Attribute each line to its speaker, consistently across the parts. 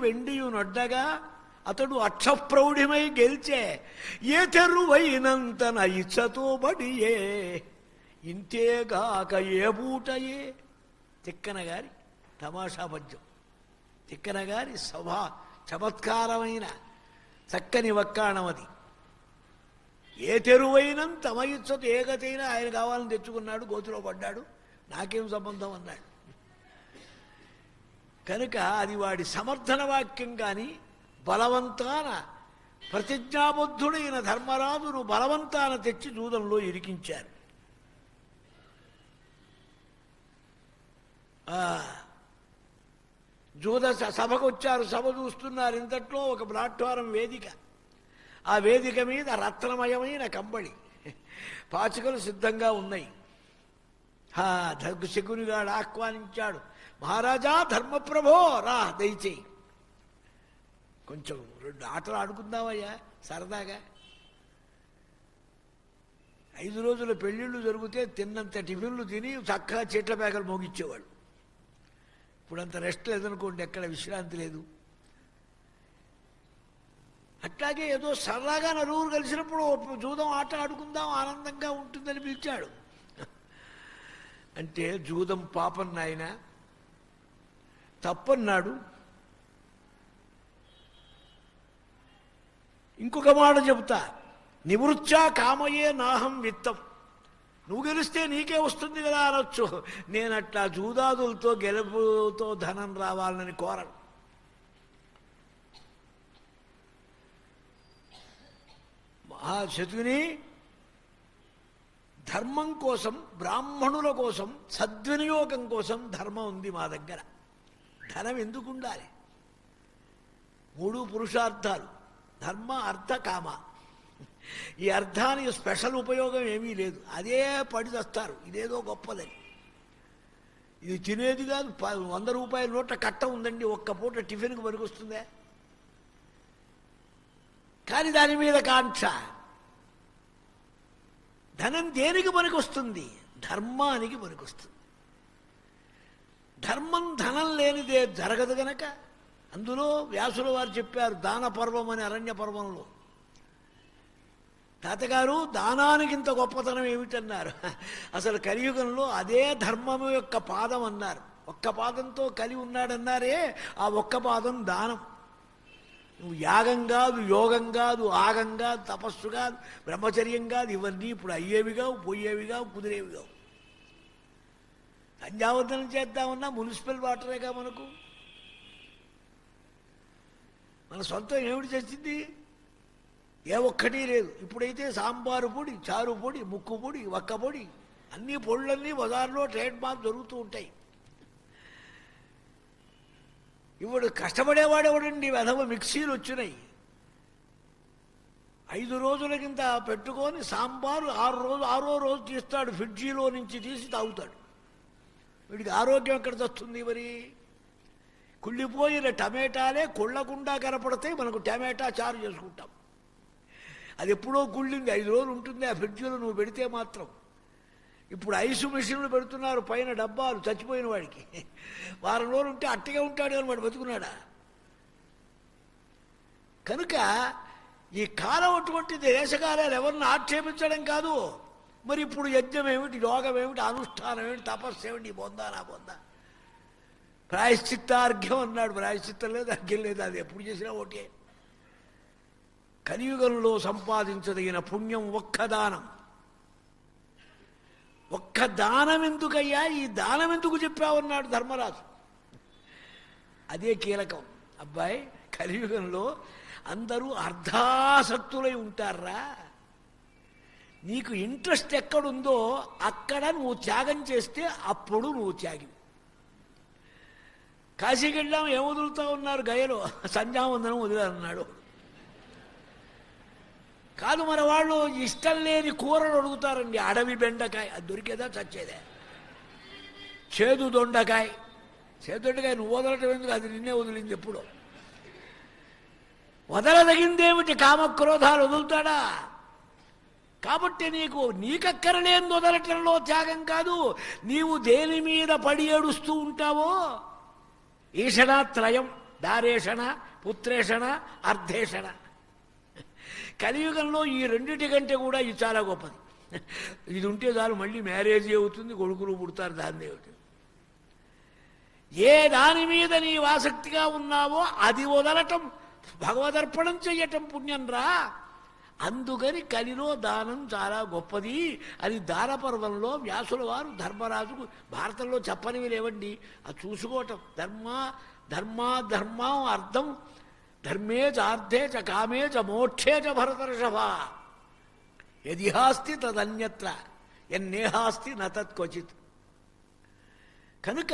Speaker 1: వెండియునొడ్డగా అతడు అక్షప్రౌఢిమై గెలిచే ఏ తెరువైనంతన ఇచ్చతో బడియే ఇంతేగాక ఏ బూటయే. తిక్కన గారి తమాషా పద్యం, తిక్కన గారి చమత్కారమైన చక్కని వక్కాణమది. ఏ తెరువైనంత అమయిచ్చతో ఏగతైనా ఆయన కావాలని తెచ్చుకున్నాడు, గోతిలో పడ్డాడు, నాకేం సంబంధం అన్నాడు. కనుక అది వాడి సమర్థన వాక్యం. కానీ బలవంతాన ప్రతిజ్ఞాబద్ధుడైన ధర్మరాజును బలవంతాన తెచ్చి జూదంలో ఇరికించారు. జూద సభకు వచ్చారు, సభ చూస్తున్నారు. ఇంతట్లో ఒక ప్లాట్ఫారం వేదిక, ఆ వేదిక మీద రత్నమయమైన కంబళి పాచికలు సిద్ధంగా ఉన్నాయి. శకునిగాడు ఆహ్వానించాడు, మహారాజా ధర్మప్రభో రా దయచేయి, కొంచెం 2 ఆటలు ఆడుకుందామయ్యా సరదాగా. 5 రోజుల పెళ్ళిళ్ళు జరిగితే తిన్నంత టిఫిన్లు తిని చక్కగా చెట్ల పేకలు మోగించేవాడు. ఇప్పుడంత రెస్ట్ లేదనుకోండి, ఎక్కడ విశ్రాంతి లేదు. అట్లాగే ఏదో సరదాగా నలుగురు కలిసినప్పుడు జూదం ఆట ఆడుకుందాం, ఆనందంగా ఉంటుందని పిలిచాడు. అంటే జూదం పాపం నాయన, తప్పన్నాడు. ఇంకొక మాట చెబుతా, నివృత్యా కామయే నాహం విత్తం. నువ్వు గెలిస్తే నీకే వస్తుంది కదా అనొచ్చు, నేనట్లా జూదాదులతో గెలుపుతో ధనం రావాలని కోరను. మహాశతుని ధర్మం కోసం, బ్రాహ్మణుల కోసం, సద్వినియోగం కోసం ధర్మం ఉంది మా దగ్గర. ధనం ఎందుకు ఉండాలి? 3 పురుషార్థాలు, ధర్మ అర్థ కామ. ఈ అర్థానికి స్పెషల్ ఉపయోగం ఏమీ లేదు, అదే పడి తెస్తారు ఇదేదో గొప్పదని. ఇది తినేది కాదు. 100 రూపాయల నోట్ల కట్ట ఉందండి, ఒక్క పూట టిఫిన్కి పనికొస్తుందే. కానీ దాని మీద కాంక్ష. ధనం దేనికి పనికొస్తుంది? ధర్మానికి పనికొస్తుంది. ధర్మం ధనం లేనిదే జరగదు గనక అందులో వ్యాసుల వారు చెప్పారు, దాన పర్వం అని అరణ్య పర్వంలో. తాతగారు దానానికి ఇంత గొప్పతనం ఏమిటన్నారు? అసలు కలియుగంలో అదే ధర్మము యొక్క పాదం అన్నారు. ఒక్క పాదంతో కలి ఉన్నాడన్నారే, ఆ ఒక్క పాదం దానం. నువ్వు యాగం కాదు, యోగం కాదు, ఆగం కాదు, తపస్సు కాదు, బ్రహ్మచర్యం కాదు, ఇవన్నీ ఇప్పుడు అయ్యేవి కావు, పోయేవి కావు, కుదిరేవి కావు. సంధ్యావందనం చేద్దామన్నా మున్సిపల్ వాటరేగా మనకు. మన సొంతం ఏమిటి చేసింది? ఏ ఒక్కటి లేదు. ఇప్పుడైతే సాంబారు పొడి, చారు పొడి, ముక్కు పొడి, వక్క పొడి, అన్ని పొళ్ళన్నీ బజార్లో ట్రేడ్ మార్క్ దొరుకుతూ ఉంటాయి. ఇప్పుడు కష్టపడేవాడెవడండి? వెధవ మిక్సీలు వచ్చినాయి. 5 రోజుల కింద పెట్టుకొని సాంబారు 6వ రోజు తీస్తాడు, ఫ్రిడ్జిలో నుంచి తీసి తాగుతాడు. వీడికి ఆరోగ్యం ఎక్కడ వస్తుంది? మరి కుళ్ళిపోయిన టమాటాలే కుళ్ళకుండా కనపడితే మనకు టమాటా చారు చేసుకుంటాం. అది ఎప్పుడో కుళ్ళింది, 5 రోజులు ఉంటుంది ఆ ఫ్రిడ్జిలో నువ్వు పెడితే మాత్రం. ఇప్పుడు ఐసు మిషన్లు పెడుతున్నారు పైన డబ్బాలు, చచ్చిపోయిన వాడికి 1 వారం రోజులు ఉంటే అట్టగా ఉంటాడు అని వాడు బతుకున్నాడా? కనుక ఈ కాలం అటువంటిది. దేశకాలాలు ఎవరిని ఆక్షేపించడం కాదు. మరి ఇప్పుడు యజ్ఞం ఏమిటి, యోగం ఏమిటి, అనుష్ఠానం ఏమిటి, తపస్సు ఏమిటి, బొందా నా బొందా. ప్రాయశ్చిత్తార్ఘ్యం అన్నాడు, ప్రాయశ్చిత్తం లేదు, అర్ఘ్యం లేదు, అది ఎప్పుడు చేసినా ఒకటే. కలియుగంలో సంపాదించదగిన పుణ్యం ఒక్క దానం. ఒక్క దానం ఎందుకయ్యా, ఈ దానం ఎందుకు చెప్పావన్నాడు ధర్మరాజు. అదే కీలకం. అబ్బాయి, కలియుగంలో అందరూ అర్ధాసక్తులై ఉంటారా? నీకు ఇంట్రెస్ట్ ఎక్కడుందో అక్కడ నువ్వు త్యాగం చేస్తే అప్పుడు నువ్వు త్యాగి. కాశీకి వెళ్ళాం, ఏం వదులుతా ఉన్నారు గయలో? సంధ్యావందనం వదిలేన్నాడు. కాదు, మన వాళ్ళు ఇష్టం లేని కూరలు అడుగుతారండి. అడవి బెండకాయ, అది దొరికేదా చచ్చేదే. చేదు దొండకాయ, చేదు దొండకాయ నువ్వు వదలటం ఎందుకు? అది నిన్నే వదిలింది ఎప్పుడో. వదలదగిందేమిటి? కామక్రోధాలు వదులుతాడా? కాబట్టి నీకక్కరలేని వదలటంలో త్యాగం కాదు. నీవు దేని మీద పడి ఏడుస్తూ ఉంటావో ఈషణాత్రయం దారేషణ, పుత్రేషణ, అర్ధేషణ. కలియుగంలో ఈ రెండిటి కంటే కూడా ఇది చాలా గొప్పది. ఇది ఉంటే చాలు, మళ్ళీ మ్యారేజ్ అవుతుంది, కొడుకులు పుడతారు, దాన్ని ఏమిటి. ఏ దాని మీద నీవు ఆసక్తిగా ఉన్నావో అది వదలటం, భగవదర్పణం చెయ్యటం పుణ్యం రా. అందుకని కలిలో దానం చాలా గొప్పది అని దానపర్వంలో వ్యాసుల వారు ధర్మరాజుకు, భారతంలో చెప్పనివి లేవండి, అది చూసుకోవటం. ధర్మం అర్థం, ధర్మే చ అర్థే చ కామే చ మోక్షే చ భరతర్షభ, యదిహాస్తి తదన్యత్ర ఎన్నేహాస్తి నతత్క్వచిత్. కనుక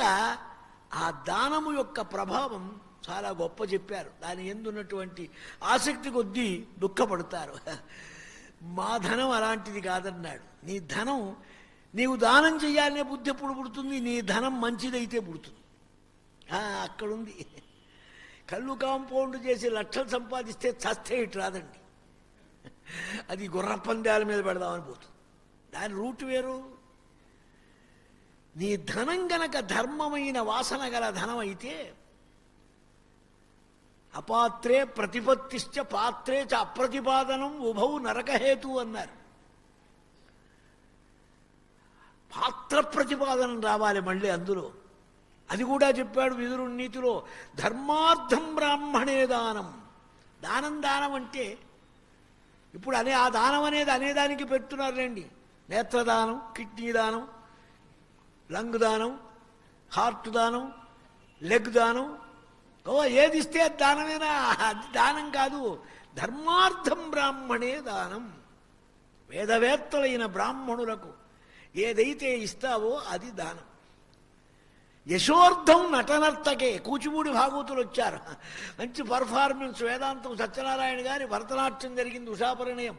Speaker 1: ఆ దానము యొక్క ప్రభావం చాలా గొప్ప చెప్పారు. దాని ఎందున్నటువంటి ఆసక్తి కొద్దీ దుఃఖపడతారు. మా ధనం అలాంటిది కాదన్నాడు. నీ ధనం, నీవు దానం చేయాలనే బుద్ధి ఎప్పుడు పుడుతుంది? నీ ధనం మంచిదైతే పుడుతుంది. అక్కడుంది. కళ్ళు కాంపౌండ్ చేసి లక్షలు సంపాదిస్తే చస్తే ఇటు రాదండి. అది గుర్రపందాల మీద పెడదామని పోతుంది. దాని రూట్ వేరు. నీ ధనం గనక ధర్మమైన వాసన గల ధనం అయితే, అపాత్రే ప్రతిపత్తిశ్చ పాత్రే చ అప్రతిపాదనం ఉభౌ నరకహేతు అన్నారు. పాత్ర ప్రతిపాదనం రావాలి మళ్ళీ అందులో. అది కూడా చెప్పాడు విదురుడి నీతిలో. ధర్మార్థం బ్రాహ్మణే దానం. దానం అంటే ఇప్పుడు ఆ దానం అనేది అనేదానికి పెడుతున్నారులేండి. నేత్రదానం, కిడ్నీ దానం, లంగ్ దానం, హార్ట్ దానం, లెగ్ దానం. ఏది ఇస్తే అది దానమేనా? అది దానం కాదు. ధర్మార్థం బ్రాహ్మణే దానం. వేదవేత్తలైన బ్రాహ్మణులకు ఏదైతే ఇస్తావో అది దానం. యశోర్థం నటనర్తకే. కూచిపూడి భాగవతులు వచ్చారు, మంచి పర్ఫార్మెన్స్. వేదాంతం సత్యనారాయణ గారి భరతనాట్యం జరిగింది, ఉషాపరిణయం.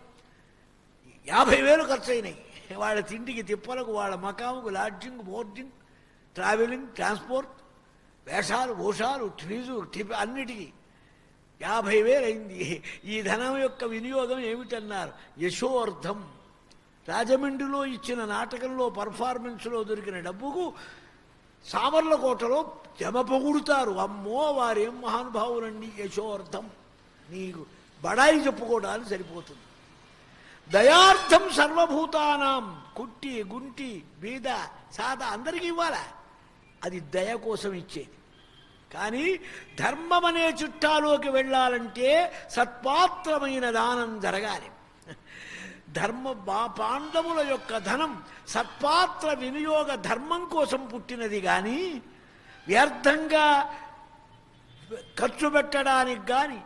Speaker 1: 50,000 ఖర్చు అయినాయి. వాళ్ళ తిండికి, తిప్పలకు, వాళ్ళ మకాముకు, లాడ్జింగ్, బోర్డింగ్, ట్రావెలింగ్, ట్రాన్స్పోర్ట్, వేషాలు, భూషాలు, ఫీజు, అన్నిటికీ 50,000 అయింది. ఈ ధనం యొక్క వినియోగం ఏమిటన్నారు? యశోర్థం. రాజమండ్రిలో ఇచ్చిన నాటకంలో పర్ఫార్మెన్స్లో దొరికిన డబ్బుకు సామర్లకోటలో జమ పొగుడుతారు. అమ్మో, వారేం మహానుభావులండి. యశోర్థం. నీకు బడాయి చెప్పుకోవడానికి సరిపోతుంది. దయార్థం సర్వభూతానాం. కుట్టి, గుంటి, బీద, సాద అందరికీ ఇవ్వాలా? అది దయ కోసం ఇచ్చేది. కానీ ధర్మం అనే చుట్టాలోకి వెళ్ళాలంటే సత్పాత్రమైన దానం జరగాలి. పాండవుల యొక్క ధనం సత్పాత్ర వినియోగ ధర్మం కోసం పుట్టినది కానీ వ్యర్థంగా ఖర్చు పెట్టడానికి కానీ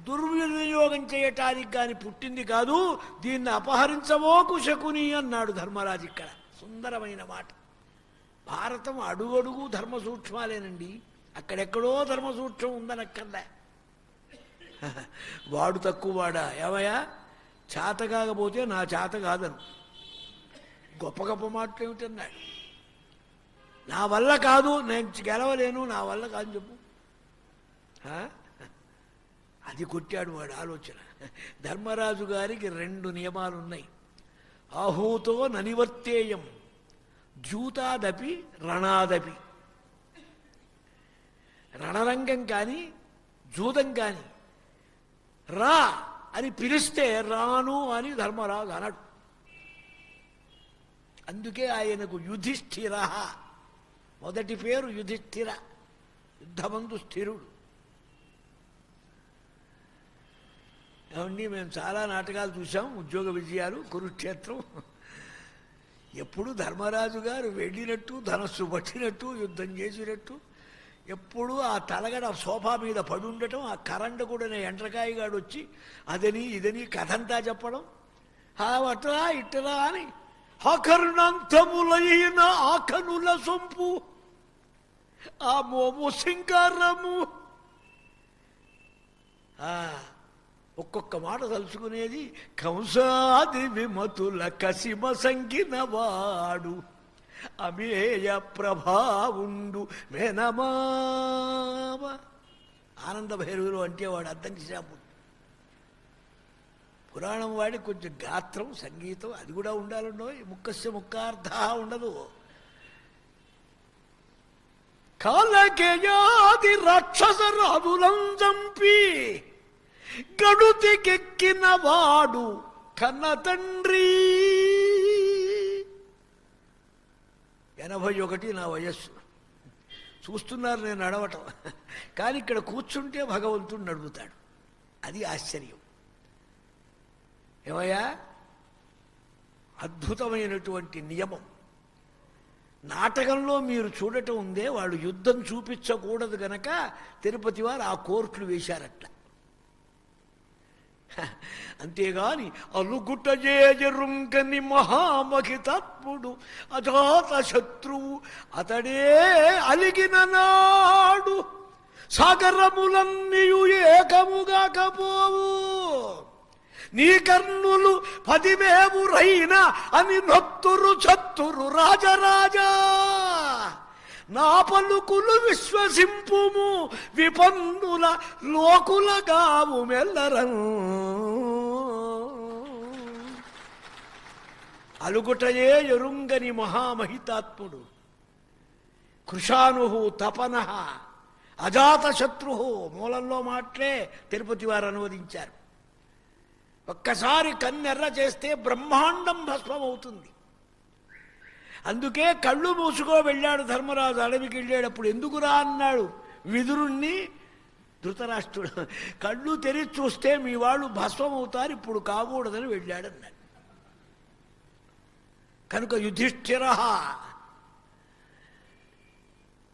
Speaker 1: దుర్వినియోగం చేయటానికి కానీ పుట్టింది కాదు. దీన్ని అపహరించవోకు శకుని అన్నాడు ధర్మరాజు. ఇక్కడ సుందరమైన మాట. భారతం అడుగడుగు ధర్మ సూక్ష్మాలేనండి. అక్కడెక్కడో ధర్మ సూక్ష్మం ఉందనక్కర్లే. వాడు తక్కువ వాడా? ఏమయ్యా, చేత కాకపోతే నా చేత కాదను. గొప్ప గొప్ప మాటలు ఏమిటన్నాడు. నా వల్ల కాదు, నేను గెలవలేను, నా వల్ల కాదు చెప్పు. అది కొట్టాడు వాడు ఆలోచన. ధర్మరాజు గారికి 2 నియమాలు ఉన్నాయి. ఆహూతో ననివర్తేయం, జూతాదపి రణాదపి. రణరంగం కానీ జూదం కానీ రా అని పిలిస్తే రాను అని ధర్మరాజు అనడు. అందుకే ఆయనకు యుధిష్ఠిర. మొదటి పేరు యుధిష్ఠిర, యుద్ధమందు స్థిరుడు. ఏమండి, మేము చాలా నాటకాలు చూసాం, ఉద్యోగ విజయాలు, కురుక్షేత్రం. ఎప్పుడు ధర్మరాజు గారు వెళ్ళినట్టు, ధనస్సు పట్టినట్టు, యుద్ధం చేసినట్టు, ఎప్పుడు ఆ తలగడ సోఫా మీద పడి ఉండటం, ఆ కరండకుడనే ఎండ్రకాయగాడు వచ్చి అదని ఇదని కథంతా చెప్పడం, అట్లా ఇట్టలా అని ఆకర్ణంతములైన ఆకనుల సొంపు, ఆ మోము సింగారము. ఒక్కొక్క మాట తలుచుకునేది. కంసాది విమతుల కసిమ సంగినవాడు, అమేయ ప్రభావుండు మేనమావ. ఆనంద భైరవులు అంటే వాడు అర్థం చేశాడు. పురాణం వాడి కొంచెం గాత్రం, సంగీతం అది కూడా ఉండాలండో. ముక్కస్య ముక్కార్థ ఉండదు. కాలకేయాది రాక్షస రాజులం చంపి గడుతికెక్కిన వాడు కన్న తండ్రి. 81 నా వయస్సు. చూస్తున్నారు నేను నడవటం, కానీ ఇక్కడ కూర్చుంటే భగవంతుడు నడుపుతాడు. అది ఆశ్చర్యం. ఏమయ్యా, అద్భుతమైనటువంటి నియమం. నాటకంలో మీరు చూడటం ఉందే, వాళ్ళు యుద్ధం చూపించకూడదు గనక తిరుపతి వారు ఆ కోర్టులు వేశారట్ల. అంతేగాని అలుగుట జేజరుంకని మహామహితత్ముడు అజాత శత్రువు అతడే అలిగిన నాడు సాగరములన్నీయు ఏకముగాకపోవు. నీ కర్ణులు 10,000 అని నొత్తురు చత్తురు రాజరాజా. నా పలుకులు విశ్వసింపుము విపన్నుల లోకుల గావు మెల్లరం. అలుగుటయే ఎరుంగని మహామహితాత్ముడు, కృషాను తపన అజాత శత్రు. మూలంలో మాటలే తిరుపతి వారు అనువదించారు. ఒక్కసారి కన్నెర్ర చేస్తే బ్రహ్మాండం భస్మమవుతుంది. అందుకే కళ్ళు మూసుకో వెళ్ళాడు ధర్మరాజు. అడవికి వెళ్ళేటప్పుడు ఎందుకురా అన్నాడు విదురుణ్ణి ధృతరాష్ట్రుడు. కళ్ళు తెరిచి చూస్తే మీ వాళ్ళు భస్మమవుతారు, ఇప్పుడు కాకూడదని వెళ్ళాడన్నాడు. కనుక యుధిష్ఠిర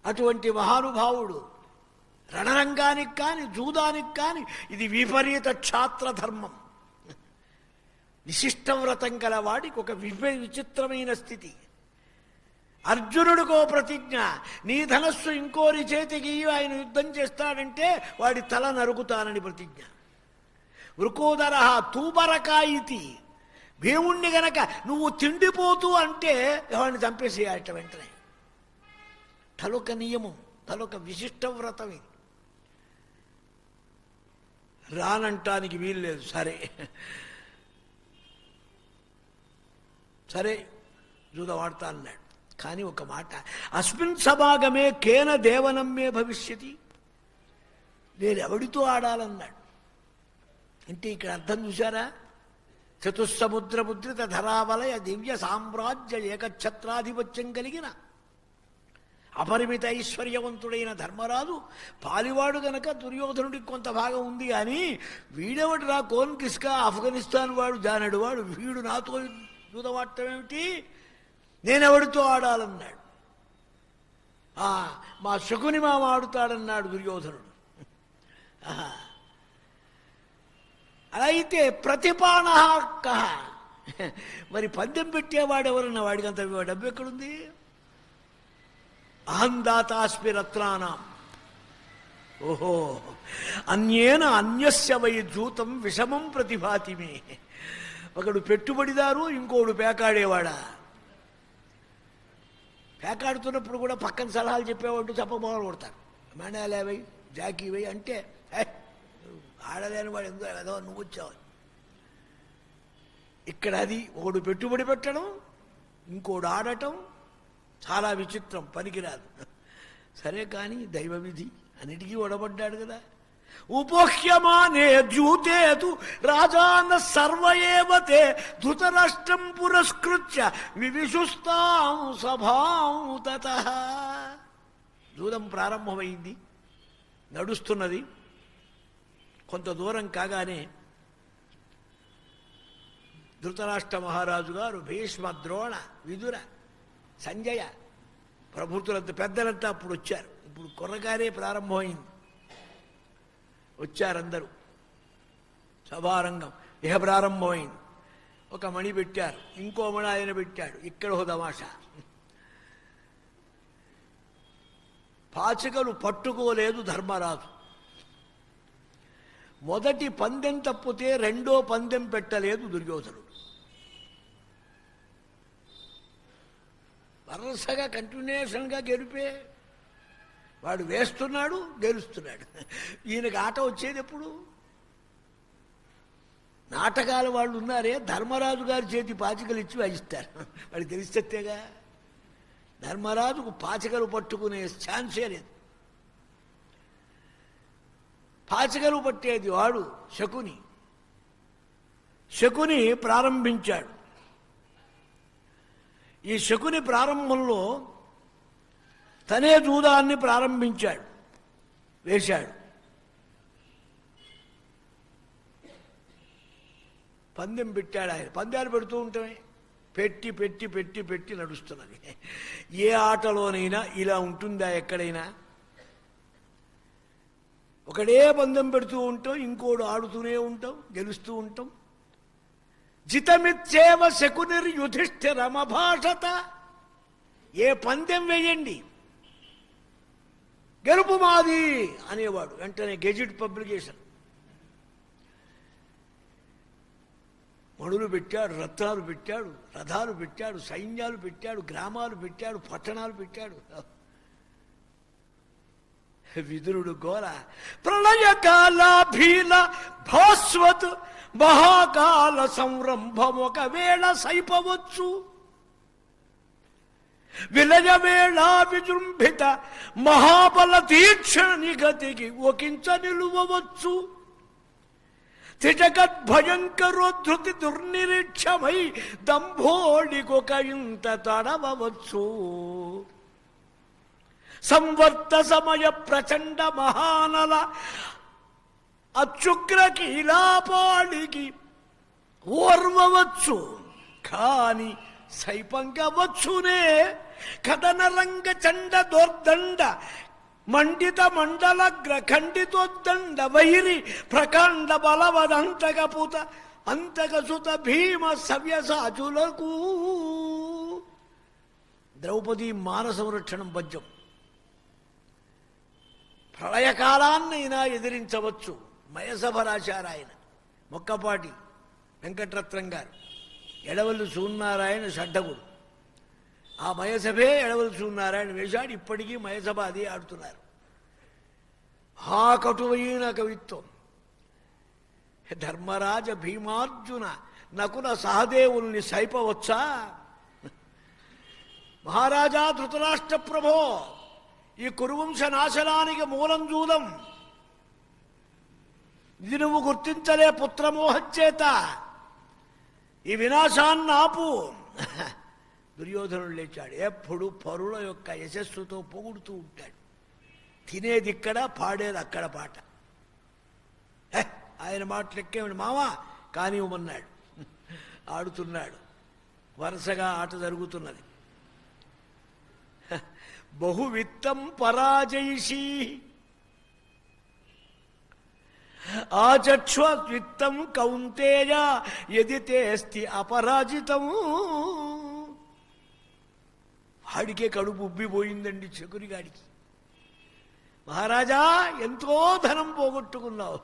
Speaker 1: అటువంటి మహానుభావుడు రణరంగానికి కానీ జూదానికి కానీ ఇది విపరీత క్షాత్రధర్మం. విశిష్టవ్రతం గలవాడికి ఒక విచిత్రమైన స్థితి. అర్జునుడికో ప్రతిజ్ఞ, నీ ధనస్సు ఇంకోరి చేతికి ఆయన యుద్ధం చేస్తాడంటే వాడి తల నరుకుతానని ప్రతిజ్ఞ. వృకోదర తూబరకాయితి, భీముణ్ణి గనక నువ్వు తిండిపోతూ అంటే వాడిని చంపేసేయట వెంటనే. తలొక నియమం, తలొక విశిష్టవ్రతం ఇది. రానంటానికి వీల్లేదు. సరే జూదవాడతా అన్నాడు. కానీ ఒక మాట, అస్మిన్ సమాగమే కేన దేవనమ్మే భవిష్యతి, నేనెవడితో ఆడాలన్నాడు. అంటే ఇక్కడ అర్థం చూశారా? చతుస్సముద్ర ముద్రిత ధరావలయ దివ్య సామ్రాజ్య ఏకఛత్రాధిపత్యం కలిగిన అపరిమిత ఐశ్వర్యవంతుడైన ధర్మరాజు పాలివాడు గనక దుర్యోధనుడికి కొంత భాగం ఉంది. కానీ వీడెవడు రా, కోన్ కిస్కా ఆఫ్ఘనిస్తాన్ వాడు జానడు వాడు, వీడు నాతో జూదవాడటం ఏమిటి, నేనెవడితో ఆడాలన్నాడు. మా శకుని మామ ఆడుతాడన్నాడు దుర్యోధనుడు. అలా అయితే ప్రతిపానక, మరి పందెం పెట్టేవాడెవరన్నా వాడికి అంత డబ్బు ఎక్కడుంది? అహందాతాస్మి రత్నానాం. ఓహో, అన్యేన అన్యస్య వై జూతం విషమం ప్రతిభాతిమే. ఒకడు పెట్టుబడిదారు, ఇంకోడు పేకాడేవాడా. పేకాడుతున్నప్పుడు కూడా పక్కన సలహాలు చెప్పేవాడు చెప్పబోలు కొడతారు. మేణాలే వై, జాకీ వై అంటే ఆడలేని వాడు ఎందుకు ఏదో నువ్వు వచ్చావు. ఇక్కడ అది ఒకడు పెట్టుబడి పెట్టడం, ఇంకోడు ఆడటం చాలా విచిత్రం, పనికిరాదు. సరే కానీ దైవ విధి, అన్నిటికీ ఒడబడ్డాడు కదా. ఉపోహ్యమానే ద్యూతేతు రాజాన సర్వయేవతే ధృతరాష్ట్రం పురస్కృత్య వివిశుస్తాం సభాం తతః. జూదం ప్రారంభమైంది, నడుస్తున్నది. కొంత దూరం కాగానే ధృతరాష్ట్ర మహారాజు గారు, భీష్మ, ద్రోణ, విదుర, సంజయ ప్రభుత్వులంతా పెద్దలంతా అప్పుడు వచ్చారు. ఇప్పుడు కుర్రగారే ప్రారంభమైంది. వచ్చారందరూ. సభారంగం ఇహ ప్రారంభమైంది. ఒక మణి పెట్టారు, ఇంకో మణి ఆయన పెట్టాడు. ఇక్కడ ఓ తమాషా, పాచికలు పట్టుకోలేదు ధర్మరాజు. మొదటి పందెం తప్పితే రెండో పందెం పెట్టలేదు దుర్యోధనుడు. వరుసగా కంటిన్యూషన్గా గెలిపే. వాడు వేస్తున్నాడు, గెలుస్తున్నాడు. ఈయనకు ఆట వచ్చేది ఎప్పుడు? నాటకాల వాళ్ళు ఉన్నారే, ధర్మరాజు గారి చేతి పాచికలు ఇచ్చి వాయిస్తారు. వాడికి తెలిస్తేగా. ధర్మరాజుకు పాచికలు పట్టుకునే ఛాన్సే లేదు. పాచికలు పట్టేది వాడు శకుని. శకుని ప్రారంభించాడు. ఈ శకుని ప్రారంభంలో తనే జూదాన్ని ప్రారంభించాడు, వేశాడు. పందెం పెట్టాడు ఆయన. పందాలు పెడుతూ ఉంటామే, పెట్టి పెట్టి పెట్టి పెట్టి నడుస్తున్నది. ఏ ఆటలోనైనా ఇలా ఉంటుందా ఎక్కడైనా? ఒకడే పందెం పెడుతూ ఉంటాం, ఇంకోడు ఆడుతూనే ఉంటాం, గెలుస్తూ ఉంటాం. జితమిచ్చేవ శకునిర్యుధిష్ఠిరమభాషత. ఏ పందెం వేయండి, గెలుపు మాది అనేవాడు. వెంటనే గెజిట్ పబ్లికేషన్. మణులు పెట్టాడు, రత్నాలు పెట్టాడు, రథాలు పెట్టాడు, సైన్యాలు పెట్టాడు, గ్రామాలు పెట్టాడు, పట్టణాలు పెట్టాడు. విదురుడు గోల. ప్రళయకాల భీల భాస్వత్ మహాకాల సంరంభం ఒకవేళ సైపవచ్చు. విలయవేళ విజృంభిత మహాబల తీక్షణ నిగతికి ఒకించ నిలువవచ్చు. త్రిజగద్భయంకరోద్ధృతి దుర్నిరీక్షమై దంభోళికొక ఇంత తడవచ్చు. సంవర్త సమయ ప్రచండ మహానల అచ్చుగ్ర కీలాపాళికి ఓర్వవచ్చు. కాని సైపంగవచ్చునే కథన రంగ చండ దోర్దండ మండిత మండలగ్ర ఖండితోద్దండ వైరి ప్రకాండ బలవదంతకపుత అంతకసుత భీమ సవ్యసాచులకు. ద్రౌపది మాన సంరక్షణం పద్యం. ప్రళయకాలాన్నైనా ఎదిరించవచ్చు. మయసభ రాశారు ఆయన. మొక్కపాటి వెంకటరత్నం గారు. ఎడవల్లి సూర్యనారాయణ షడ్డగుడు. ఆ మయసభే ఎడవల్లి సూర్యనారాయణ వేశాడు. ఇప్పటికీ మయసభ అది ఆడుతున్నారు. ఆ కటువైన కవిత్వం. ధర్మరాజ భీమార్జున నకుల సహదేవుల్ని సైపవచ్చా? మహారాజా ధృతరాష్ట్ర ప్రభో, ఈ కురువంశ నాశనానికి మూలం జూదం. ఇది నువ్వు గుర్తించలే పుత్రమోహం చేత. ఈ వినాశాన్ని ఆపు. దుర్యోధనుడు లేచాడు. ఎప్పుడు పరుల యొక్క యశస్సుతో పొగుడుతూ ఉంటాడు. తినేది ఇక్కడ, పాడేది అక్కడ పాట. ఆయన మాటలు ఎక్కేవాడు. మామా కానివ్వమన్నాడు. ఆడుతున్నాడు. వరుసగా ఆట జరుగుతున్నది. బహువిత్తం పరాజయిషి ఆచక్ష్విత్తం కౌంతేయ యది తేస్తి అపరాజితం. వాడికే కడుపు ఉబ్బిపోయిందండి శకునిగాడికి. మహారాజా, ఎంతో ధనం పోగొట్టుకున్నావు,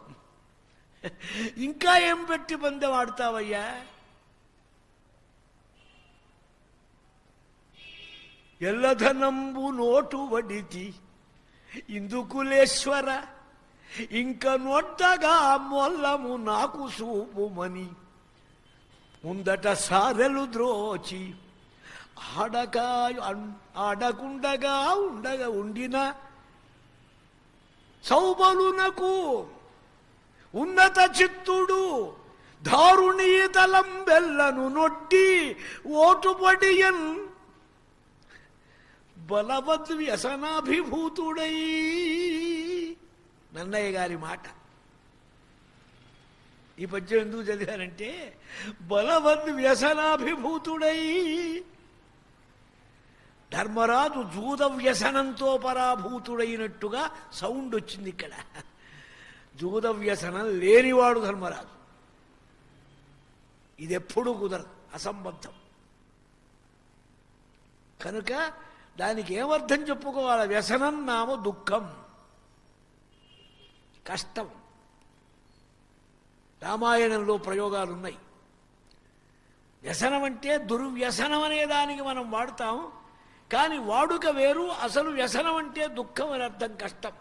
Speaker 1: ఇంకా ఏం పెట్టి పందెం ఆడతావయ్యా? ఎల్లధనంబు నోటు వడితి ఇందుకులేశ్వర, ఇంక నొట్టగా మొల్లము నాకు సూపుమని ముందట సారెలు ద్రోచి ఆడకుండగా ఉండిన సౌబలునకు ఉన్నత చిత్తుడు దారుణీతలం బెల్లను నొట్టి ఓటుపడియన్ బలవద్వ్యసనాభిభూతుడై. నన్నయ్య గారి మాట. ఈ పద్యం ఎందుకు చదివానంటే, బలవద్వ్యసనాభిభూతుడై. ధర్మరాజు జూద వ్యసనంతో పరాభూతుడైనట్టుగా సౌండ్ వచ్చింది ఇక్కడ. జూద వ్యసనం లేనివాడు ధర్మరాజు. ఇది ఎప్పుడూ కుదరదు, అసంబద్ధం. కనుక దానికి ఏమర్థం చెప్పుకోవాలి? వ్యసనం నామ దుఃఖం, కష్టం. రామాయణంలో ప్రయోగాలున్నాయి. వ్యసనం అంటే దుర్వ్యసనం అనే దానికి మనం వాడతాం, కానీ వాడుక వేరు. అసలు వ్యసనం అంటే దుఃఖం అని అర్థం, కష్టం.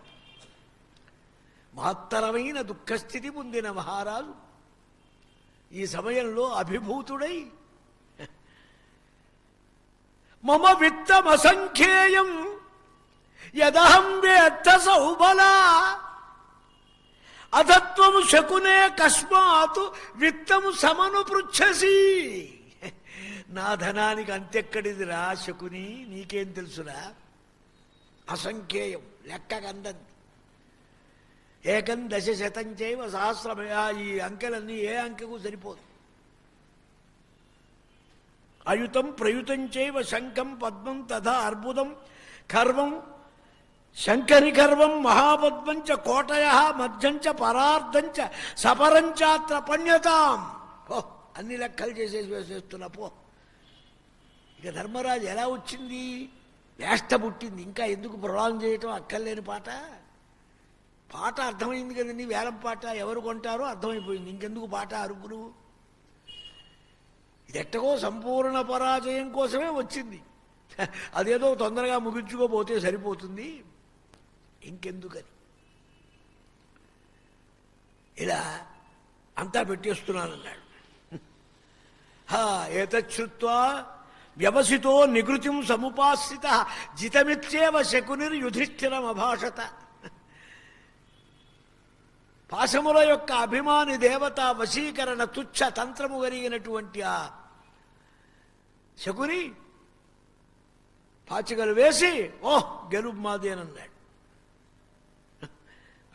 Speaker 1: మహత్తరమైన దుఃఖస్థితి పొందిన మహారాజు ఈ సమయంలో అభిభూతుడై మమ విత్తమసంఖ్యేయం యదహం వేత్త సౌబలా అధత్వము శకునే కస్మాత్ విత్తము సమను పృచ్ఛసి. నా ధనానికి అంతెక్కడిదిరా శకుని, నీకేం తెలుసురా? అసంఖ్యేయం, లెక్కకందంది. ఏకం దశ శతం చేయవ సహస్రమయ. ఈ అంకెలన్నీ ఏ అంకెకు సరిపోదు. అయుతం ప్రయుతం చేయవ శంఖం పద్మం తథా అర్బుదం ఖర్వం శంకరిఖర్వం మహాపద్మం చ కోటయ మధ్యం చ పరార్ధం చ సపరంచాత్ర పణ్యతాం. పో, అన్ని లెక్కలు చేసేసి వేసేస్తున్నా పో. ఇక ధర్మరాజు ఎలా వచ్చింది? వేష్ట పుట్టింది. ఇంకా ఎందుకు ప్రొలాంగ్ చేయటం? అక్కర్లేని పాట. పాట అర్థమైంది కదండి. వేలం పాట ఎవరు కొంటారో అర్థమైపోయింది. ఇంకెందుకు పాట అరుపులు? ఇది ఎట్టకో సంపూర్ణ పరాజయం కోసమే వచ్చింది. అదేదో తొందరగా ముగించుకోపోతే సరిపోతుంది, ఇంకెందుకని ఇలా అంతా పెట్టేస్తున్నానన్నాడు. ఏతచ్చుత్వా వ్యవసితో నిగృతిం సముపాసిత జితమిత్యేవ శకునిర్ యుధిష్ఠిరమభాషత. పాశముల యొక్క అభిమాని దేవత వశీకరణ తుచ్చ తంత్రము కలిగినటువంటి ఆ శకుని పాచికలు వేసి ఓహ్ గెలుపు మాదేనన్నాడు.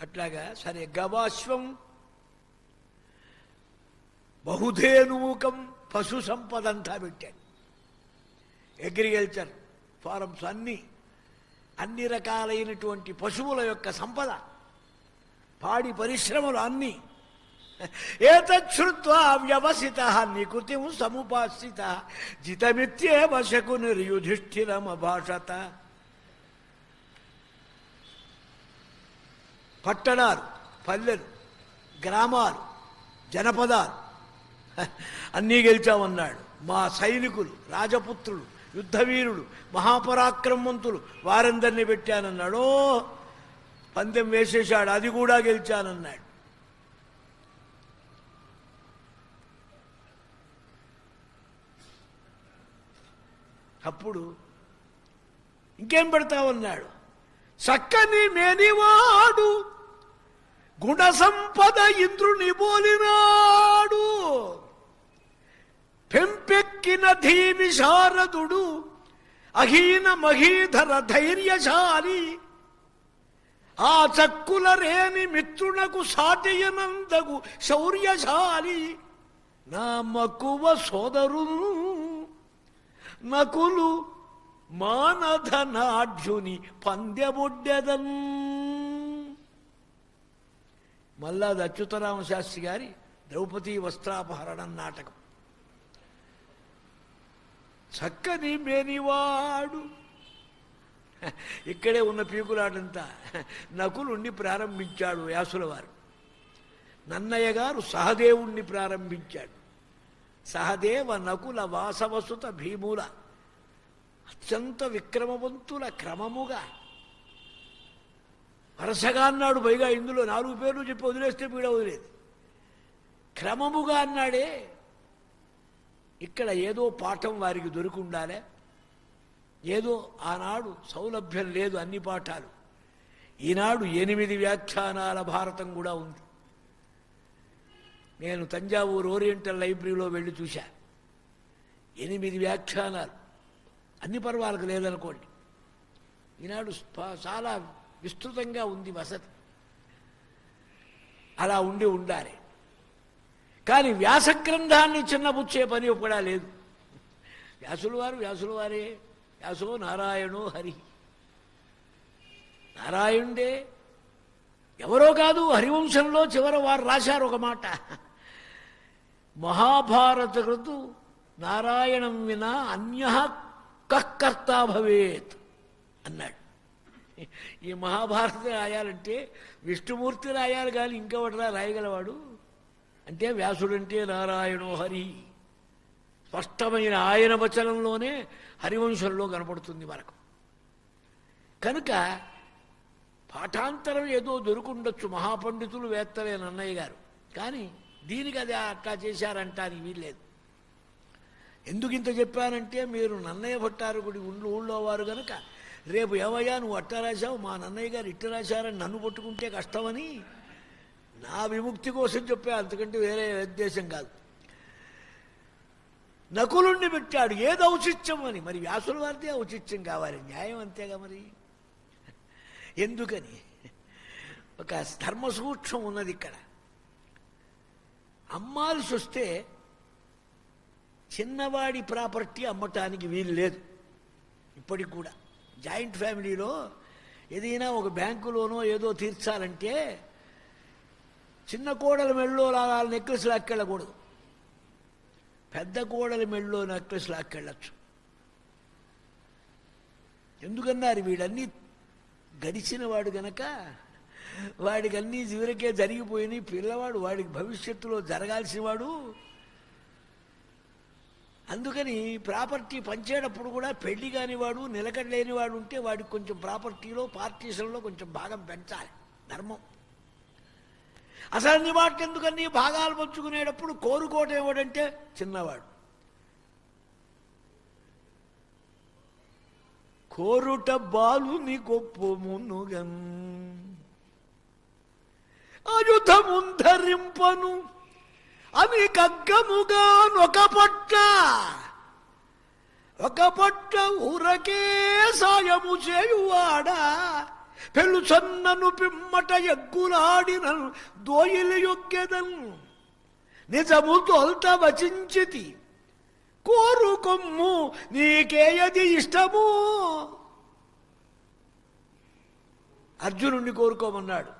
Speaker 1: అట్లాగా సరే, గవాశ్వం బహుధేనుముఖం పశు సంపద అంతా పెట్టాడు. అగ్రికల్చర్ ఫారమ్స్ అన్ని రకాలైనటువంటి పశువుల యొక్క సంపద, పాడి పరిశ్రమలు అన్నీ. ఏతచ్చుత్వా వ్యవసిత నికృతిం సముపాసిత జితమిత్యేవ శకునిర్యుధిష్ఠిరమభాషత. పట్టణాలు, పల్లెలు, గ్రామాలు, జనపదాలు అన్నీ గెలిచామన్నాడు. మా సైనికులు, రాజపుత్రులు, యుద్ధవీరులు, మహాపరాక్రమవంతులు వారందరినీ పెట్టానన్నాడు. పందెం వేసేశాడు, అది కూడా గెలిచానన్నాడు. అప్పుడు ఇంకేం పెడతావన్నాడు. చక్కని మేనివాడు గుణ సంపద ఇంద్రుని బోలినాడు, పెంపెక్కిన ధీమి శారదుడు అహీన మహీధర ధైర్యశాలి, ఆ చక్కుల రేని మిత్రునకు సాటియనందగు శౌర్యశాలి, నా మక్కువ సోదరు నకులు మానధనాఢ్యుని పందెబొడ్డెదన్. మల్లాది అచ్యుతరామ శాస్త్రి గారి ద్రౌపదీ వస్త్రాపహరణం నాటకం. చక్కని మేనివాడు, ఇక్కడే ఉన్న పీకులాటంతా నకులుణ్ణి ప్రారంభించాడు వ్యాసుల వారు. నన్నయ్య గారు సహదేవుణ్ణి ప్రారంభించాడు. సహదేవ నకుల వాసవసుత భీముల అత్యంత విక్రమవంతుల క్రమముగా వరసగా అన్నాడు. పైగా ఇందులో 4 పేర్లు చెప్పి వదిలేస్తే పీడ వదిలేదు. క్రమముగా అన్నాడే. ఇక్కడ ఏదో పాఠం వారికి దొరికి ఉండాలే. ఏదో ఆనాడు సౌలభ్యం లేదు, అన్ని పాఠాలు. ఈనాడు 8 వ్యాఖ్యానాల భారతం కూడా ఉంది. నేను తంజావూరు ఓరియంటల్ లైబ్రరీలో వెళ్ళి చూశా. 8 వ్యాఖ్యానాలు, అన్ని పర్వాలకు లేదనుకోండి. ఈనాడు చాలా విస్తృతంగా ఉంది వసతి. అలా ఉండాలి. కానీ వ్యాసగ్రంథాన్ని చిన్నబుచ్చే పని కూడా లేదు. వ్యాసుల వారే. వ్యాసో నారాయణో హరి. నారాయణుడే, ఎవరో కాదు. హరివంశంలో చివర వారు రాశారు ఒక మాట, మహాభారత కృతు నారాయణం వినా అన్యః కర్త భవేత్ అన్నాడు. ఈ మహాభారతం రాయాలంటే విష్ణుమూర్తి రాయాలి, కానీ ఇంకెవడరా రాయగలవాడు? అంటే వ్యాసుడంటే నారాయణో హరి. స్పష్టమైన ఆయన వచనంలోనే హరివంశంలో కనపడుతుంది మనకు. కనుక పాఠాంతరం ఏదో దొరుకుండొచ్చు, మహాపండితులు వేత్తలే నన్నయ్య గారు. కానీ దీనికి అది అట్లా చేశారంటానికి వీల్లేదు. ఎందుకు ఇంత చెప్పానంటే, మీరు నన్నయ్య భట్టారకుడి ఊళ్ళో వారు కనుక రేపు ఏమయ్యా నువ్వు అట్ట రాశావు, మా నన్నయ్య గారు ఇట్ట రాశారని నన్ను పట్టుకుంటే కష్టమని నా విముక్తి కోసం చెప్పా, అంతకంటే వేరే ఉద్దేశం కాదు. నకులుణ్ణి పెట్టాడు, ఏది ఔచిత్యం అని. మరి వ్యాసుల వారిదే ఔచిత్యం కావాలి, న్యాయం అంతేగా మరి. ఎందుకని ఒక ధర్మసూక్ష్మం ఉన్నది ఇక్కడ. అమ్మాల్సి వస్తే చిన్నవాడి ప్రాపర్టీ అమ్మటానికి వీలు లేదు ఇప్పటికి కూడా. జాయింట్ ఫ్యామిలీలో ఏదైనా ఒక బ్యాంకులోనో ఏదో తీర్చాలంటే చిన్న కోడల మెళ్ళో నెక్లెస్ లాక్కెళ్ళకూడదు, పెద్ద కోడల మెళ్ళో నెక్లెస్ లాక్కెళ్ళచ్చు. ఎందుకన్నారు, వీడన్నీ గడిచిన వాడు గనక వాడికి అన్నీ చివరికే జరిగిపోయినాయి. పిల్లవాడు వాడికి భవిష్యత్తులో జరగాల్సిన వాడు. అందుకని ప్రాపర్టీ పంచేటప్పుడు కూడా పెళ్లి కానివాడు నిలకడలేనివాడు ఉంటే వాడికి కొంచెం ప్రాపర్టీలో పార్టీషన్లో కొంచెం భాగం పెంచాలి, ధర్మం. అసలు అన్ని వాటికి ఎందుకని భాగాలు పంచుకునేటప్పుడు కోరుకోవటం ఏమిటంటే చిన్నవాడు. కోరుట బాలుని గొప్పమునుగన్ ఆయుధముంధరింపను అవి కగ్గముగా ఒక పట్ల ఊరకే సాయము చేయువాడా పెళ్ళు చన్నను పిమ్మట ఎగ్గులాడిన దోయిలి యొక్కెదన్ నిజము తొల్త వచించితి కోరుకొమ్ము నీకేయది ఇష్టము. అర్జునుడిని కోరుకోమన్నాడు.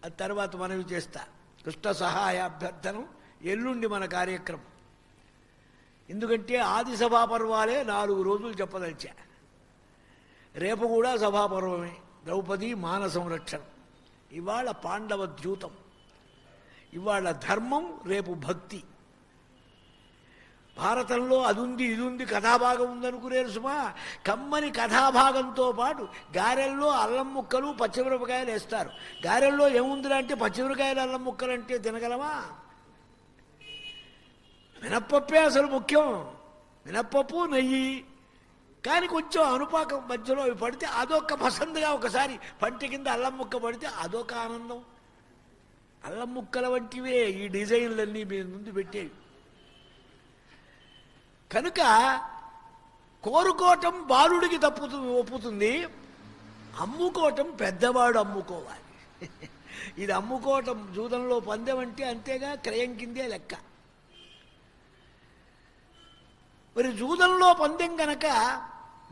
Speaker 1: అది తర్వాత మనవి చేస్తా. కృష్ణ సహాయ అభ్యర్థనం ఎల్లుండి మన కార్యక్రమం. ఎందుకంటే ఆది సభాపర్వాలే 4 రోజులు చెప్పదలిచా. రేపు కూడా సభాపర్వమే. ద్రౌపది మాన సంరక్షణ, ఇవాళ పాండవ ద్యూతం, ఇవాళ ధర్మం, రేపు భక్తి. భారతంలో అదుంది ఇదుంది కథాభాగం ఉందనుకునేరు సుమా. కమ్మని కథాభాగంతో పాటు గారెల్లో అల్లం ముక్కలు పచ్చిమిరపకాయలు వేస్తారు. గారెల్లో ఏముందిరా అంటే పచ్చిమిరపకాయలు అల్లం ముక్కలు అంటే తినగలమా? మినప్పప్పే అసలు ముఖ్యం, మినప్పప్పు నెయ్యి. కానీ కొంచెం అనుపాకం మధ్యలో అవి పడితే అదొక పసందుగా, ఒకసారి పంట కింద అల్లం ముక్క పడితే అదొక ఆనందం. అల్లం ముక్కల వంటివే ఈ డిజైన్లన్నీ మీ ముందు పెట్టేవి. కనుక కోరుకోవటం బాలుడికి ఒప్పుతుంది, అమ్ముకోవటం పెద్దవాడు అమ్ముకోవాలి. ఇది అమ్ముకోవటం జూదంలో పందెం అంటే అంతేగా, క్రయం కిందే లెక్క. మరి జూదంలో పందెం కనుక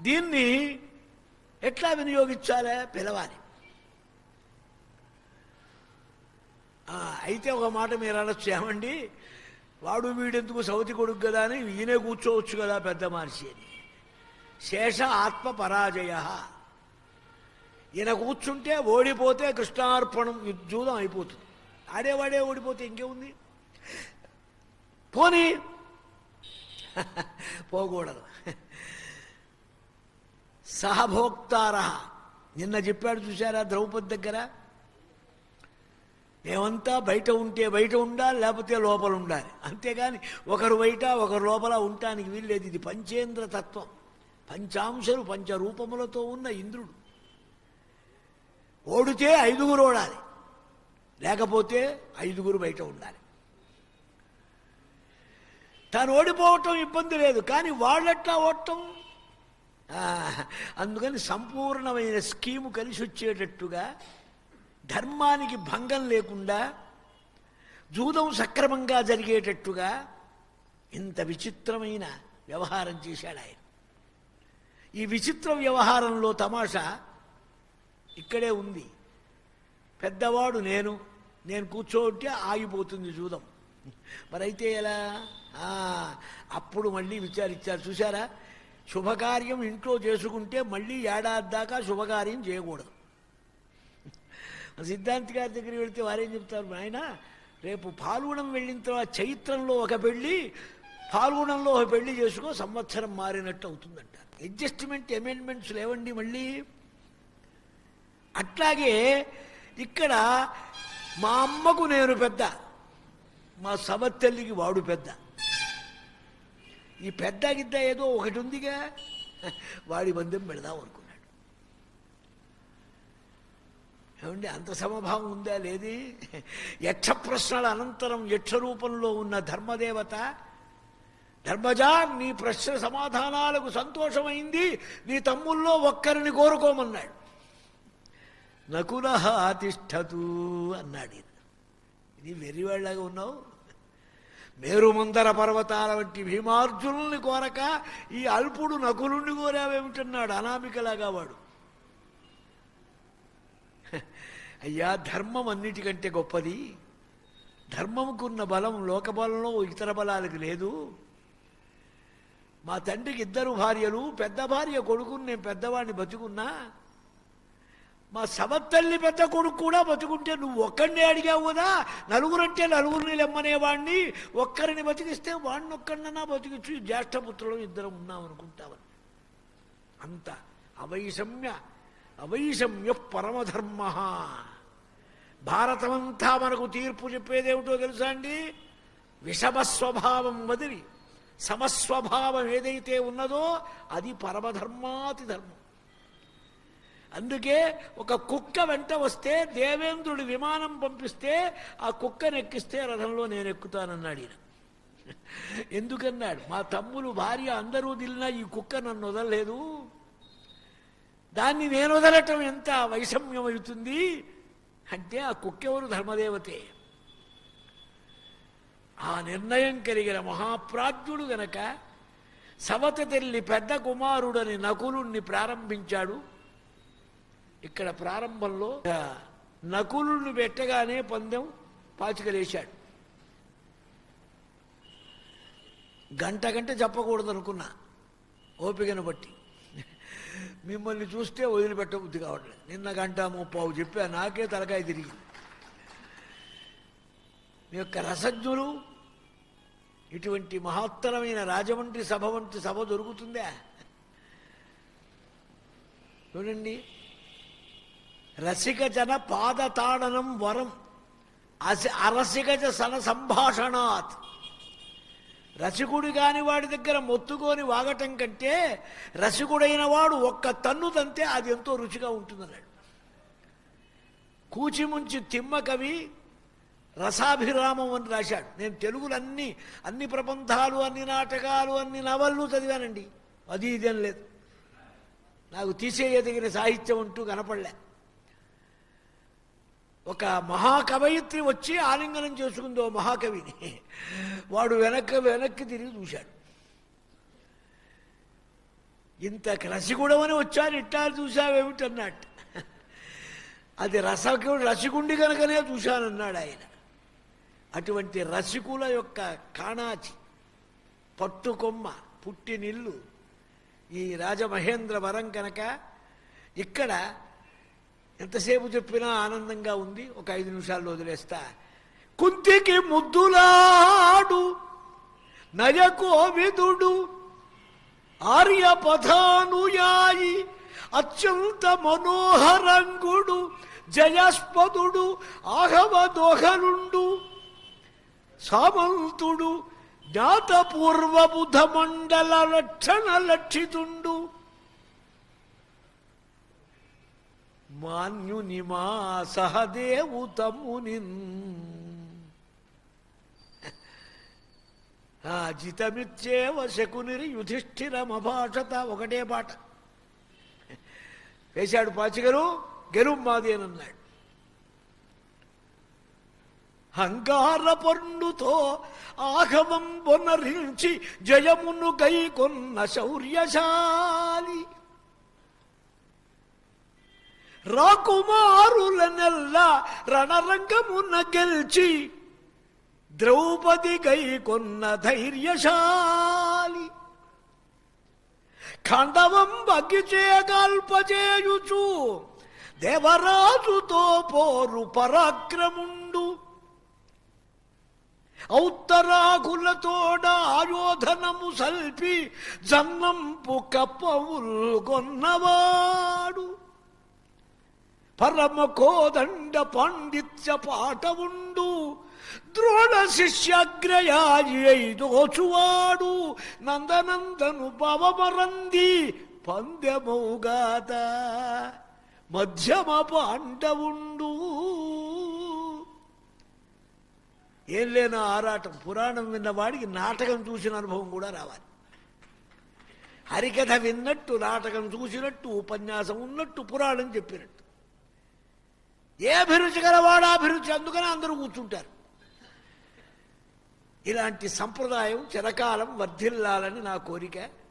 Speaker 1: దీన్ని ఎట్లా వినియోగించాలి? పిలవాలి. అయితే ఒక మాట మీరు అనొచ్చు, ఏమండి వాడు వీడెందుకు సవతి కొడుకు కదా అని ఈయనే కూర్చోవచ్చు కదా పెద్ద మనిషి అని. శేష ఆత్మ పరాజయ. ఈయన కూర్చుంటే ఓడిపోతే కృష్ణార్పణం, జూదం అయిపోతుంది. ఆడేవాడే ఓడిపోతే ఇంకేముంది? పోనీ పోకూడదు. సహభోక్తార నిన్న చెప్పాడు చూసారా ద్రౌపది దగ్గర. మేమంతా బయట ఉంటే బయట ఉండాలి, లేకపోతే లోపల ఉండాలి. అంతేగాని ఒకరు బయట ఒకరు లోపల ఉండటానికి వీల్లేదు. ఇది పంచేంద్ర తత్వం. పంచాంశలు పంచరూపములతో ఉన్న ఇంద్రుడు. ఓడితే 5గురు ఓడాలి, లేకపోతే 5గురు బయట ఉండాలి. తాను ఓడిపోవటం ఇబ్బంది లేదు, కానీ వాళ్ళెట్లా ఓడటం? అందుకని సంపూర్ణమైన స్కీము కలిసి వచ్చేటట్టుగా, ధర్మానికి భంగం లేకుండా, జూదం సక్రమంగా జరిగేటట్టుగా ఇంత విచిత్రమైన వ్యవహారం చేశాడు ఆయన. ఈ విచిత్ర వ్యవహారంలో తమాషా ఇక్కడే ఉంది. పెద్దవాడు నేను కూర్చోంటే ఆగిపోతుంది జూదం. మరైతే ఎలా? అప్పుడు మళ్ళీ విచారించారు. చూసారా, శుభకార్యం ఇంట్లో చేసుకుంటే మళ్ళీ ఏడాది దాకా శుభకార్యం చేయకూడదు. సిద్ధాంతి గారి దగ్గరికి వెళితే వారేం చెప్తారు, ఆయన రేపు పాల్గొనం వెళ్ళిన తర్వాత చైత్రంలో ఒక పెళ్ళి, పాల్గొనంలో ఒక పెళ్లి చేసుకో, సంవత్సరం మారినట్టు అవుతుందంటారు. అడ్జస్ట్మెంట్ అమెండ్మెంట్స్ లేవండి మళ్ళీ. అట్లాగే ఇక్కడ మా అమ్మకు నేను పెద్ద, మా సవత్తల్లికి వాడు పెద్ద. ఈ పెద్ద గిద్ద ఏదో ఒకటి ఉందిగా, వాడి బంధం పెడదాం అనుకున్నాడు. ఏమండి, అంత సమభావం ఉందా? లేది. యక్ష ప్రశ్నల అనంతరం యక్ష రూపంలో ఉన్న ధర్మదేవత, ధర్మజా నీ ప్రశ్న సమాధానాలకు సంతోషమైంది, నీ తమ్ముల్లో ఒక్కరిని కోరుకోమన్నాడు. నకులః తిష్టతు అన్నాడు. ఇది వెర్రివాళ్ళగా ఉన్నావు. మేరుమందర పర్వతాల వంటి భీమార్జునుల్ని కోరక ఈ అల్పుడు నకులుణ్ణి కోరావేమిటన్నాడు అనామికలాగా వాడు. అయ్యా, ధర్మం అన్నిటికంటే గొప్పది. ధర్మముకున్న బలం లోకబలంలో ఇతర బలాలకు లేదు. మా తండ్రికి 2 భార్యలు, పెద్ద భార్య కొడుకుని నేను పెద్దవాడిని బతుకున్నా, మా సవత్తల్లి పెద్ద కొడుకు కూడా బతుకుంటే నువ్వు ఒక్కడినే అడిగావు కదా. నలుగురంటే నలుగురిని లెమ్మనేవాడిని, ఒక్కరిని బతికిస్తే వాడిని ఒక్కడినన్నా బతికించు, జ్యేష్ఠపుత్రులు 2 ఉన్నాం అనుకుంటావని. అంత అవైషమ్య పరమధర్మ. భారతమంతా మనకు తీర్పు చెప్పేదేమిటో తెలుసా అండి? విషమస్వభావం వదిలి సమస్వభావం ఏదైతే ఉన్నదో అది పరమధర్మాతి ధర్మం. అందుకే ఒక కుక్క వెంట వస్తే దేవేంద్రుడి విమానం పంపిస్తే ఆ కుక్కను ఎక్కిస్తే రథంలో నేను ఎక్కుతానన్నాడు ఈయన. ఎందుకన్నాడు? మా తమ్ములు భార్య అందరూ దిలినా ఈ కుక్క నన్ను వదలలేదు, దాన్ని నేను వదలటం ఎంత వైషమ్యం అవుతుంది అంటే ఆ కుక్కెవరు? ధర్మదేవతే. ఆ నిర్ణయం కలిగిన మహాప్రాజ్ఞుడు గనక సవతి తల్లి పెద్ద కుమారుడని నకులుణ్ణి ప్రారంభించాడు. ఇక్కడ ప్రారంభంలో నకులుణ్ణి పెట్టగానే పందెం పాచికలేశాడు. గంట చెప్పకూడదు అనుకున్నా ఓపికను బట్టి. మిమ్మల్ని చూస్తే వదిలిపెట్టబుద్ధి కావట్లేదు. నిన్న 1:30 చెప్పా, నాకే తలకాయ తిరిగింది. మీ యొక్క రసజ్ఞులు ఇటువంటి మహత్తరమైన రాజమండ్రి సభ వంటి సభ దొరుకుతుందా? చూడండి, రసికజన పాదతాడనం వరం అరసికజ సన సంభాషణాత్. రసికుడు కాని వాడి దగ్గర మొత్తుకొని వాగటం కంటే రసికుడైన వాడు ఒక్క తన్ను తంతే అది ఎంతో రుచిగా ఉంటుందన్నాడు. కూచిముంచి తిమ్మ కవి రసాభిరామం అని రాశాడు. నేను తెలుగులో అన్ని ప్రబంధాలు, అన్ని నాటకాలు, అన్ని నవళ్ళు చదివానండి. అది ఇదేం లేదు, నాకు తీసేయదగిన సాహిత్యం అంటూ కనపడలే. ఒక మహాకవయిత్రి వచ్చి ఆలింగనం చేసుకుంది ఓ మహాకవిని. వాడు వెనక్కి తిరిగి చూశాడు. ఇంత రసికుడమని వచ్చాను, ఇట్టా చూశావేమిటన్నట్టు. అది రసికుండి కనుకనే చూశానన్నాడు ఆయన. అటువంటి రసికుల యొక్క కాణాచి పట్టుకొమ్మ పుట్టినిల్లు ఈ రాజమహేంద్రవరం కనుక ఇక్కడ ఎంతసేపు చెప్పినా ఆనందంగా ఉంది. ఒక 5 నిమిషాల్లో వదిలేస్తా. కుంతికి ముద్దులాడు నయకోవిదుడు ఆర్యపథానుయాయి అత్యంత మనోహరంగుడు జయస్పదుడు ఆహవదోహలుండు సామంతుడు జ్ఞాతపూర్వబుధ మండల లక్షణ లక్షితుండు మాన్యుని మా సహదేవు తమ్ముని జితమిచ్చేవ శకునిరి యుధిష్ఠిరమభాషత. ఒకటే పాట వేశాడు పాచిగరు. గెలుమ్మాది అని అన్నాడు. హంగార పర్ణుతో ఆఘవం బొనరించి జయమును గైకొన్న శౌర్యశాలి రాకుమారులనెల్ల రణరంగమున గెల్చి ద్రౌపది గైకొన్న ధైర్యశాలి ఖండవం బగ్గిచేగాల్పచేయుచు దేవరాజుతో పోరు పరాక్రముండు ఔత్తరాకులతోడ ఆయోధనము సల్పి జన్నంపు కప్పవుల్గొన్నవాడు పరమ కోదండ పాండిత్య పాఠవుండు ద్రోణ శిష్యాగ్రయాయి దోచువాడు నందనందను పవమరంది పందెమౌగాత మధ్యమ పాండవుండు. ఏం లేని ఆరాటం. పురాణం విన్నవాడికి నాటకం చూసిన అనుభవం కూడా రావాలి. హరికథ విన్నట్టు, నాటకం చూసినట్టు, ఉపన్యాసం ఉన్నట్టు, పురాణం చెప్పినట్టు. ఏ అభిరుచి గలవాడు అభిరుచి, అందుకని అందరూ కూర్చుంటారు. ఇలాంటి సంప్రదాయం చిరకాలం వర్ధిల్లాలని నా కోరిక.